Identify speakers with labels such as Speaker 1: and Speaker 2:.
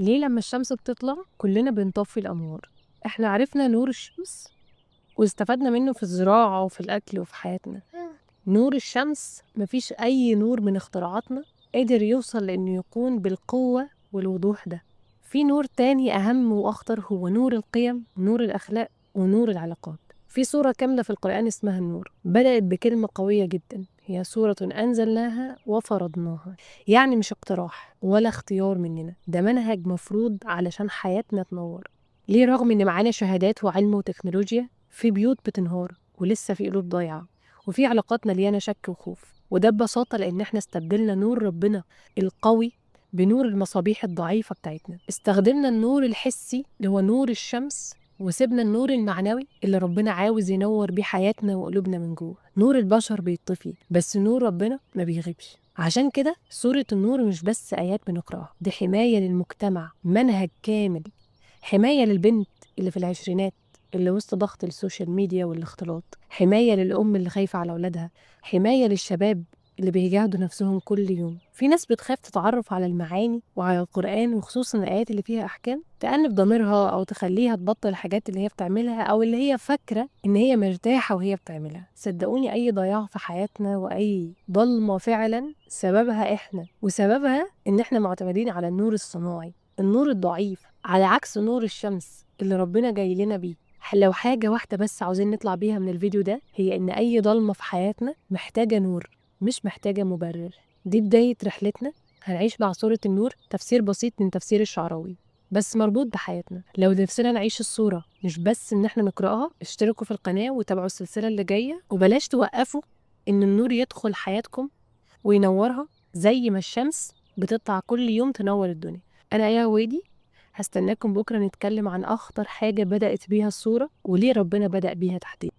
Speaker 1: ليه لما الشمس بتطلع كلنا بنطفي الأنوار؟ احنا عرفنا نور الشمس واستفدنا منه في الزراعة وفي الأكل وفي حياتنا. نور الشمس مفيش أي نور من اختراعاتنا قادر يوصل لأنه يكون بالقوة والوضوح ده. في نور تاني أهم وأخطر، هو نور القيم، نور الأخلاق، ونور العلاقات. في سورة كاملة في القرآن اسمها النور، بدأت بكلمة قوية جدا، هي سورة أنزلناها وفرضناها. يعني مش اقتراح ولا اختيار مننا، ده منهج مفروض علشان حياتنا تنور. ليه رغم إن معانا شهادات وعلم وتكنولوجيا في بيوت بتنهار ولسه في قلوب ضايعة، وفي علاقات مليانة شك وخوف؟ وده ببساطة لأن احنا استبدلنا نور ربنا القوي بنور المصابيح الضعيفة بتاعتنا. استخدمنا النور الحسي اللي هو نور الشمس، وسيبنا النور المعنوي اللي ربنا عاوز ينور بيه حياتنا وقلوبنا من جوه. نور البشر بيطفي بس نور ربنا ما بيغيبش. عشان كده سورة النور مش بس آيات بنقرأها، دي حماية للمجتمع، منهج كامل، حماية للبنت اللي في العشرينات اللي وسط ضغط السوشيال ميديا والاختلاط، حماية للأم اللي خايفة على أولادها، حماية للشباب اللي بيجاهدوا نفسهم كل يوم. في ناس بتخاف تتعرف على المعاني وعلى القرآن، وخصوصا الآيات اللي فيها أحكام تأنف ضميرها أو تخليها تبطل الحاجات اللي هي بتعملها أو اللي هي فاكرة إن هي مرتاحة وهي بتعملها. صدقوني أي ضياع في حياتنا وأي ضلمة فعلا سببها إحنا، وسببها إن إحنا معتمدين على النور الصناعي، النور الضعيف، على عكس نور الشمس اللي ربنا جاي لنا بيه. لو حاجة واحدة بس عاوزين نطلع بيها من الفيديو ده، هي إن أي ضلمة في حياتنا محتاجة نور، مش محتاجة مبرر. دي بداية رحلتنا، هنعيش مع صورة النور تفسير بسيط من تفسير الشعراوي بس مربوط بحياتنا. لو نفسنا نعيش الصورة مش بس إن احنا نقرأها، اشتركوا في القناة وتابعوا السلسلة اللي جاية، وبلاش توقفوا إن النور يدخل حياتكم وينورها زي ما الشمس بتطلع كل يوم تنور الدنيا. أنا يا ويدي هستناكم بكرة نتكلم عن أخطر حاجة بدأت بيها الصورة وليه ربنا بدأ بيها تحديدا.